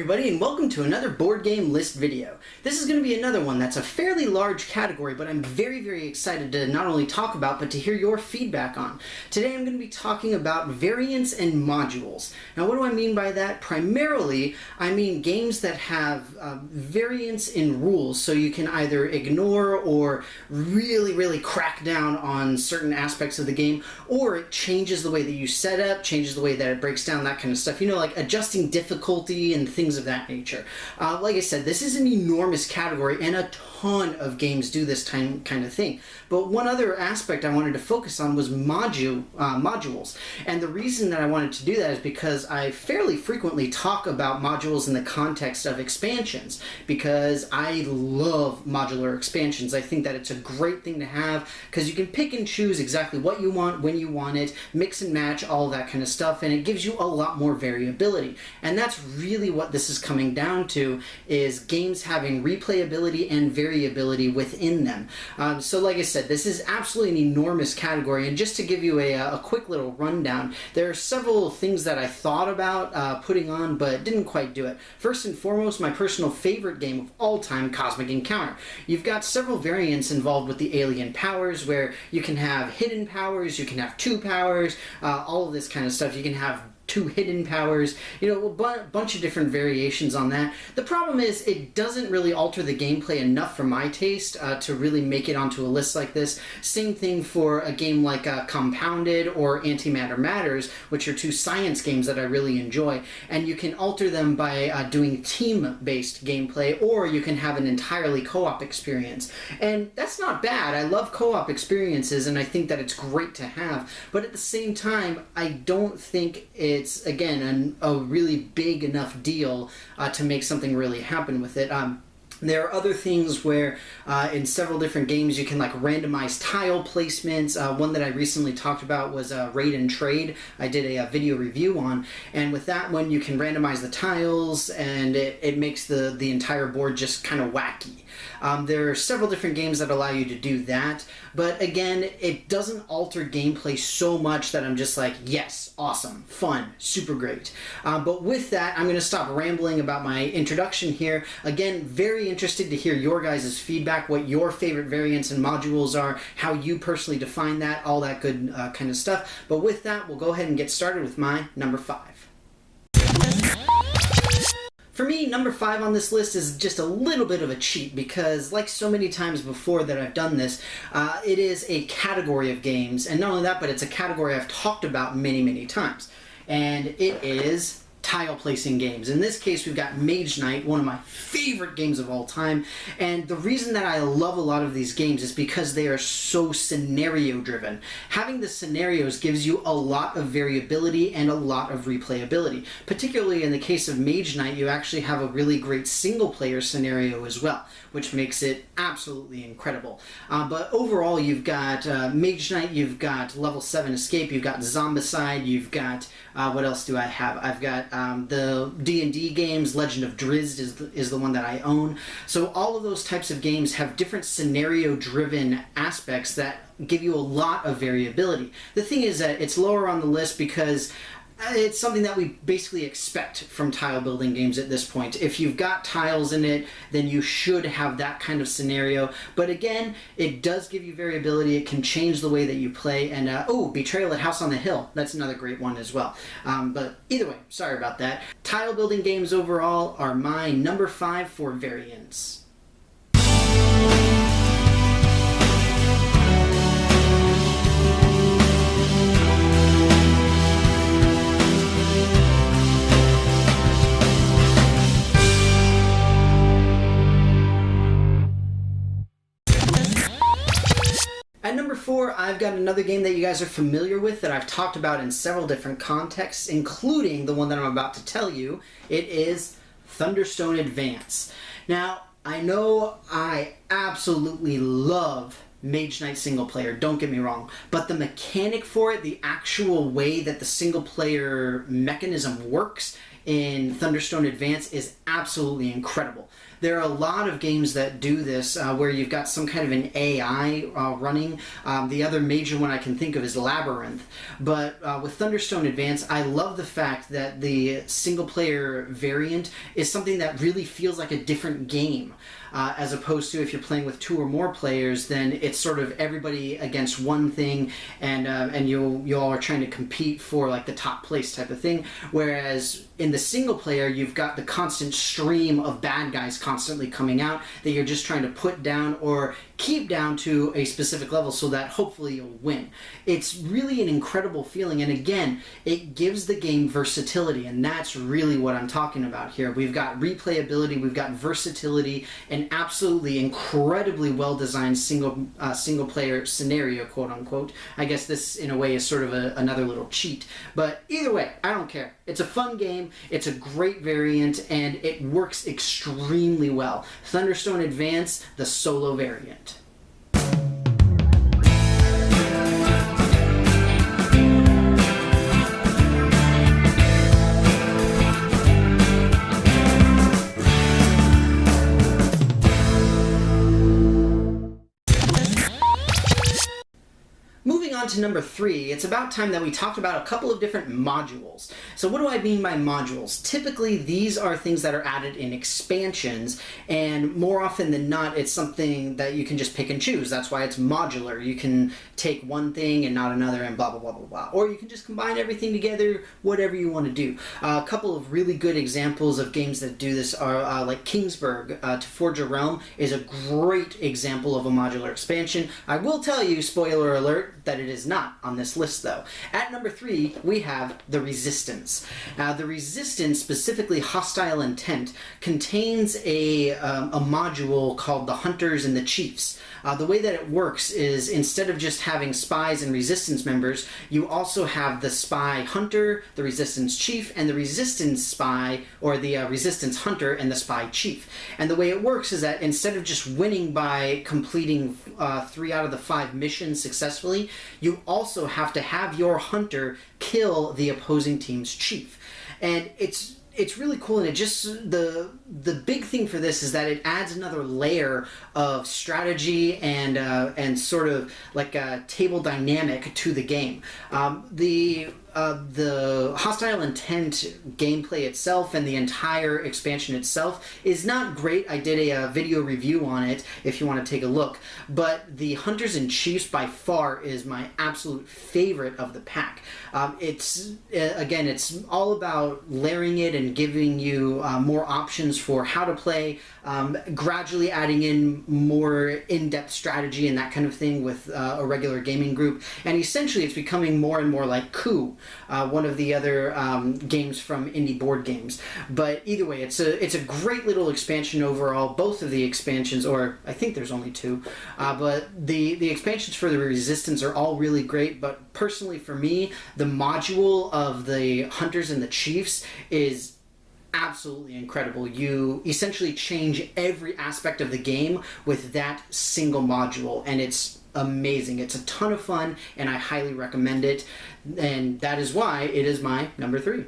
everybody, and welcome to another board game list video. This is going to be another one that's a fairly large category, but I'm very excited to not only talk about, but to hear your feedback on. Today I'm going to be talking about variants and modules. Now what do I mean by that? Primarily, I mean games that have variants in rules, so you can either ignore or really crack down on certain aspects of the game, or it changes the way that you set up, changes the way that it breaks down, that kind of stuff. You know, like adjusting difficulty and things of that nature. Like I said, this is an enormous category and a ton of games do this kind of thing. But one other aspect I wanted to focus on was modules. And the reason that I wanted to do that is because I fairly frequently talk about modules in the context of expansions, because I love modular expansions. I think that it's a great thing to have because you can pick and choose exactly what you want, when you want it, mix and match, all that kind of stuff, and it gives you a lot more variability. And that's really what this is coming down to, is games having replayability and variability within them. So like I said, this is absolutely an enormous category, and just to give you a quick little rundown, there are several things that I thought about putting on but didn't quite do it. First and foremost, my personal favorite game of all time, Cosmic Encounter. You've got several variants involved with the alien powers, where you can have hidden powers, you can have two powers, all of this kind of stuff. You can have two hidden powers, you know, a bunch of different variations on that. The problem is it doesn't really alter the gameplay enough for my taste to really make it onto a list like this. Same thing for a game like Compounded or Antimatter Matters, which are two science games that I really enjoy, and you can alter them by doing team-based gameplay, or you can have an entirely co-op experience. And that's not bad. I love co-op experiences, and I think that it's great to have, but at the same time, I don't think it's, again, a really big enough deal to make something really happen with it. There are other things where in several different games you can like randomize tile placements. One that I recently talked about was Raid and Trade. I did a video review on, and with that one you can randomize the tiles, and it makes the entire board just kind of wacky. There are several different games that allow you to do that, but again, it doesn't alter gameplay so much that I'm just like, yes, awesome, fun, super great. But with that, I'm going to stop rambling about my introduction here. Again, very interested to hear your guys' feedback, what your favorite variants and modules are, how you personally define that, all that good kind of stuff. But with that, we'll go ahead and get started with my number 5. For me, number 5 on this list is just a little bit of a cheat, because like so many times before that I've done this, it is a category of games, and not only that, but it's a category I've talked about many times, and it is tile placing games. In this case, we've got Mage Knight, one of my favorite games of all time, and the reason that I love a lot of these games is because they are so scenario driven. Having the scenarios gives you a lot of variability and a lot of replayability. Particularly in the case of Mage Knight, you actually have a really great single player scenario as well, which makes it absolutely incredible. But overall, you've got Mage Knight, you've got Level 7 Escape, you've got Zombicide, you've got, what else do I have? I've got the D&D games. Legend of Drizzt is the one that I own. So all of those types of games have different scenario-driven aspects that give you a lot of variability. The thing is that it's lower on the list because it's something that we basically expect from tile building games at this point. If you've got tiles in it, then you should have that kind of scenario. But again, it does give you variability. It can change the way that you play. And oh, Betrayal at House on the Hill. That's another great one as well. But either way, sorry about that. Tile building games overall are my number 5 for variants. At number 4, I've got another game that you guys are familiar with that I've talked about in several different contexts, including the one that I'm about to tell you. It is Thunderstone Advanced. Now, I know I absolutely love Mage Knight single player, don't get me wrong, but the mechanic for it, the actual way that the single player mechanism works in Thunderstone Advanced is absolutely incredible. There are a lot of games that do this where you've got some kind of an AI running. The other major one I can think of is Labyrinth. But with Thunderstone Advanced, I love the fact that the single-player variant is something that really feels like a different game. As opposed to if you're playing with 2 or more players, then it's sort of everybody against one thing, and you all are trying to compete for like the top place type of thing. Whereas in the single player, you've got the constant stream of bad guys constantly coming out that you're just trying to put down or keep down to a specific level so that hopefully you'll win. It's really an incredible feeling, and again, it gives the game versatility, and that's really what I'm talking about here. We've got replayability, we've got versatility, an absolutely incredibly well-designed single player scenario, quote unquote. I guess this in a way is sort of another little cheat, but either way, I don't care. It's a fun game, it's a great variant, and it works extremely well. Thunderstone Advanced, the solo variant. Moving on to number 3, it's about time that we talked about a couple of different modules. So what do I mean by modules? Typically, these are things that are added in expansions, and more often than not, it's something that you can just pick and choose. That's why it's modular. You can take one thing and not another and blah, blah, blah, blah, blah. Or you can just combine everything together, whatever you want to do. A couple of really good examples of games that do this are like Kingsburg, To Forge a Realm is a great example of a modular expansion. I will tell you, spoiler alert, that it is not on this list though. At number 3, we have the Resistance. The Resistance, specifically Hostile Intent, contains a module called the Hunters and the Chiefs. The way that it works is instead of just having spies and resistance members, you also have the spy hunter, the resistance chief, and the resistance spy, or the resistance hunter and the spy chief. And the way it works is that instead of just winning by completing 3 out of the 5 missions successfully, you also have to have your hunter kill the opposing team's chief. And it's really cool, and it just the big thing for this is that it adds another layer of strategy and sort of like a table dynamic to the game. The Hostile Intent gameplay itself and the entire expansion itself is not great. I did a video review on it if you want to take a look, but the Hunters and Chiefs by far is my absolute favorite of the pack. Again, it's all about layering it and giving you more options for how to play, gradually adding in more in-depth strategy and that kind of thing with a regular gaming group, and essentially it's becoming more and more like Coup, one of the other games from indie board games. But either way, it's a great little expansion overall. Both of the expansions, or I think there's only 2, but the expansions for the Resistance are all really great, but personally for me, the module of the Hunters and the Chiefs is absolutely incredible. You essentially change every aspect of the game with that single module, and it's amazing. It's a ton of fun, and I highly recommend it, and that is why it is my number 3.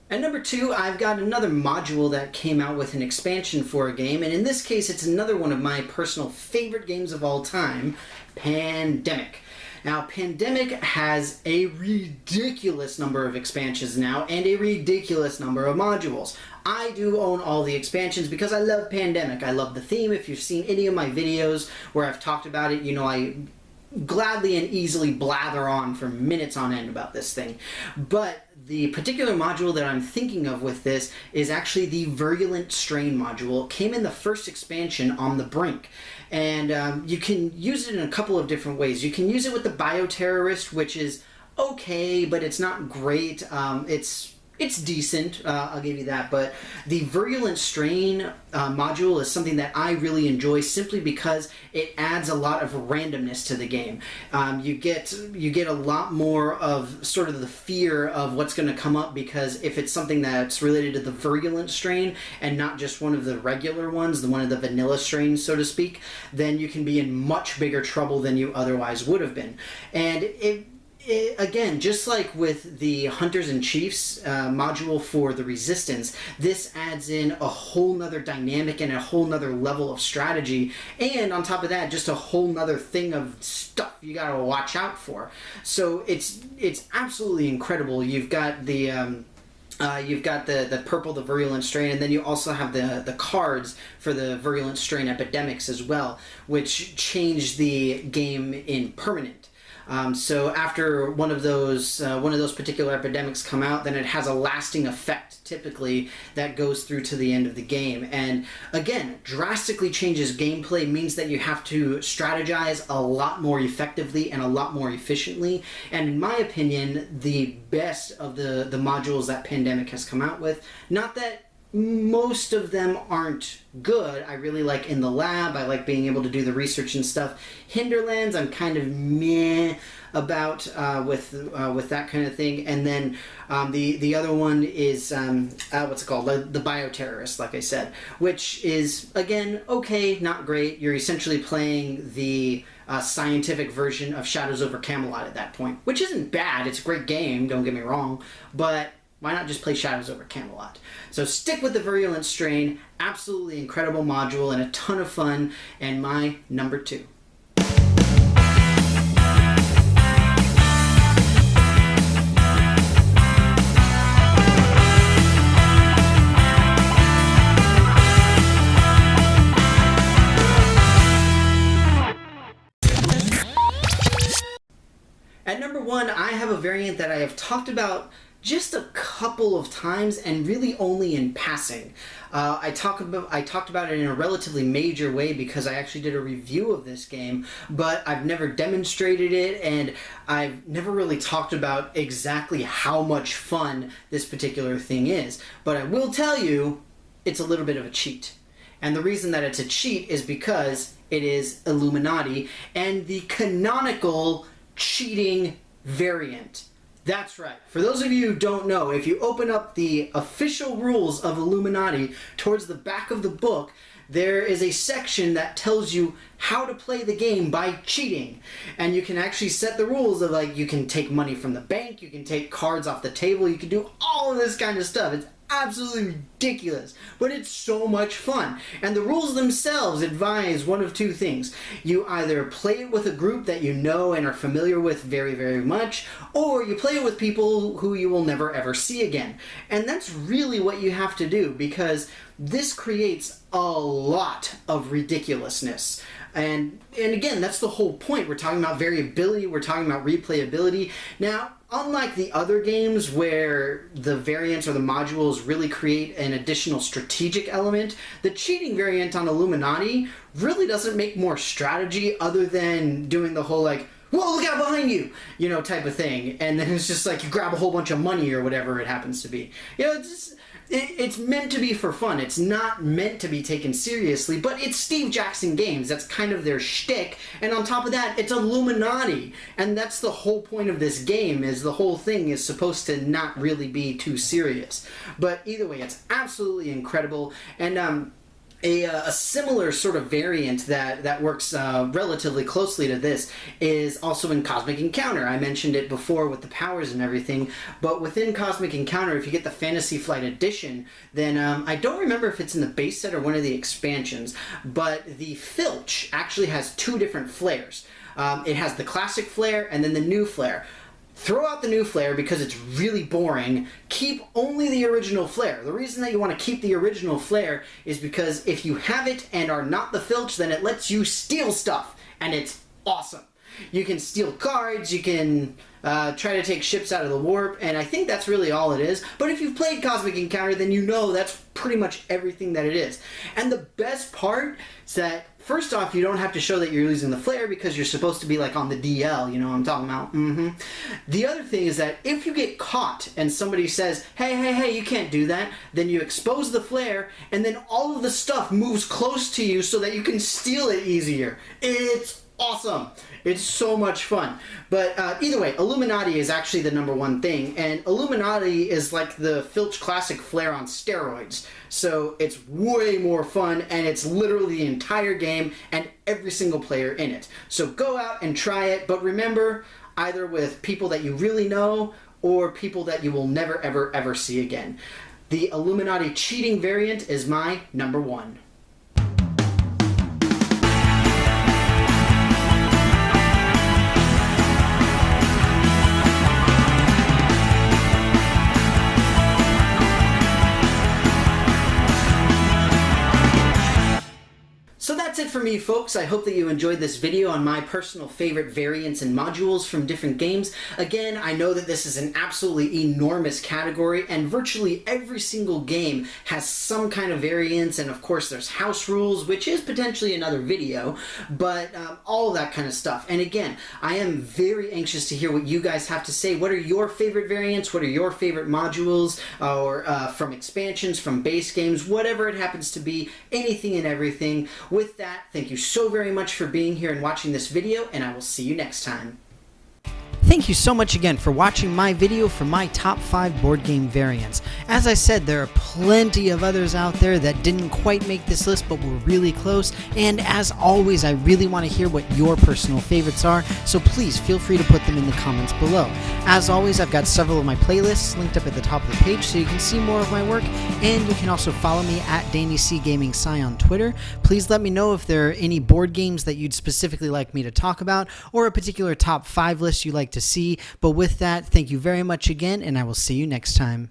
At number 2, I've got another module that came out with an expansion for a game, and in this case it's another one of my personal favorite games of all time, Pandemic. Now, Pandemic has a ridiculous number of expansions now and a ridiculous number of modules. I do own all the expansions because I love Pandemic. I love the theme. If you've seen any of my videos where I've talked about it, you know I gladly and easily blather on for minutes on end about this thing. But the particular module that I'm thinking of with this is actually the Virulent Strain module. It came in the first expansion, On the Brink. And you can use it in a couple of different ways. You can use it with the Bioterrorist, which is okay, but it's not great. It's decent, I'll give you that, but the Virulent Strain module is something that I really enjoy simply because it adds a lot of randomness to the game. You get a lot more of sort of the fear of what's going to come up, because if it's something that's related to the Virulent Strain and not just one of the regular ones, one of the vanilla strains, so to speak, then you can be in much bigger trouble than you otherwise would have been. And again, just like with the Hunters and Chiefs module for the Resistance, this adds in a whole nother dynamic and a whole nother level of strategy, and on top of that, just a whole nother thing of stuff you gotta watch out for. So it's absolutely incredible. You've got the purple, the Virulent Strain, and then you also have the cards for the Virulent Strain epidemics as well, which change the game in permanent. So after one of those particular epidemics come out, then it has a lasting effect, typically, that goes through to the end of the game. And again, drastically changes gameplay, means that you have to strategize a lot more effectively and a lot more efficiently. And in my opinion, the best of the modules that Pandemic has come out with. Not that most of them aren't good. I really like In the Lab. I like being able to do the research and stuff. Hinterlands, I'm kind of meh about with that kind of thing. And then the other one is what's it called? The Bioterrorist, like I said, which is again okay, not great. You're essentially playing the scientific version of Shadows over Camelot at that point, which isn't bad. It's a great game. Don't get me wrong, but why not just play Shadows over Camelot? So stick with the Virulent Strain. Absolutely incredible module and a ton of fun. And my number 2. At number 1, I have a variant that I have talked about just a couple of times, and really only in passing. I talked about it in a relatively major way because I actually did a review of this game, but I've never demonstrated it, and I've never really talked about exactly how much fun this particular thing is. But I will tell you, it's a little bit of a cheat. And the reason that it's a cheat is because it is Illuminati, and the canonical cheating variant. That's right. For those of you who don't know, if you open up the official rules of Illuminati towards the back of the book, there is a section that tells you how to play the game by cheating. And you can actually set the rules of, like, you can take money from the bank, you can take cards off the table, you can do all of this kind of stuff. It's absolutely ridiculous, but it's so much fun. And the rules themselves advise one of two things. You either play it with a group that you know and are familiar with very, very much, or you play it with people who you will never ever see again. And that's really what you have to do, because this creates a lot of ridiculousness. And again, that's the whole point. We're talking about variability, we're talking about replayability. Now, unlike the other games where the variants or the modules really create an additional strategic element, the cheating variant on Illuminati really doesn't make more strategy other than doing the whole, like, whoa, look out behind you, you know, type of thing. And then it's just like you grab a whole bunch of money or whatever it happens to be. You know, it's meant to be for fun. It's not meant to be taken seriously, but it's Steve Jackson Games. That's kind of their shtick. And on top of that, it's Illuminati. And that's the whole point of this game, is the whole thing is supposed to not really be too serious. But either way, it's absolutely incredible. And a similar sort of variant that works relatively closely to this is also in Cosmic Encounter. I mentioned it before with the powers and everything, but within Cosmic Encounter, if you get the Fantasy Flight Edition, then I don't remember if it's in the base set or one of the expansions, but the Filch actually has 2 different flares. It has the classic flare and then the new flare. Throw out the new flare because it's really boring. Keep only the original flare. The reason that you want to keep the original flare is because if you have it and are not the Filch, then it lets you steal stuff, and it's awesome. You can steal cards, you can try to take ships out of the warp, and I think that's really all it is. But if you've played Cosmic Encounter, then you know that's pretty much everything that it is. And the best part is that, first off, you don't have to show that you're using the flare because you're supposed to be like on the DL, you know what I'm talking about? The other thing is that if you get caught and somebody says, hey, you can't do that, then you expose the flare and then all of the stuff moves close to you so that you can steal it easier. It's awesome. It's so much fun. But either way, Illuminati is actually the #1 thing, and Illuminati is like the Filch Classic flare on steroids. So it's way more fun, and it's literally the entire game and every single player in it. So go out and try it, but remember, either with people that you really know or people that you will never ever see again. The Illuminati cheating variant is my #1. So that's it for me, folks. I hope that you enjoyed this video on my personal favorite variants and modules from different games. Again, I know that this is an absolutely enormous category, and virtually every single game has some kind of variants, and of course there's house rules, which is potentially another video, but all of that kind of stuff. And again, I am very anxious to hear what you guys have to say. What are your favorite variants? What are your favorite modules? Or from expansions, from base games, whatever it happens to be, anything and everything. With that, thank you so very much for being here and watching this video, and I will see you next time. Thank you so much again for watching my video for my top 5 board game variants. As I said, there are plenty of others out there that didn't quite make this list but were really close, and as always, I really want to hear what your personal favorites are, so please feel free to put them in the comments below. As always, I've got several of my playlists linked up at the top of the page so you can see more of my work, and you can also follow me at DannyCGamingSci on Twitter. Please let me know if there are any board games that you'd specifically like me to talk about, or a particular top 5 list you'd like to see. But with that, thank you very much again, and I will see you next time.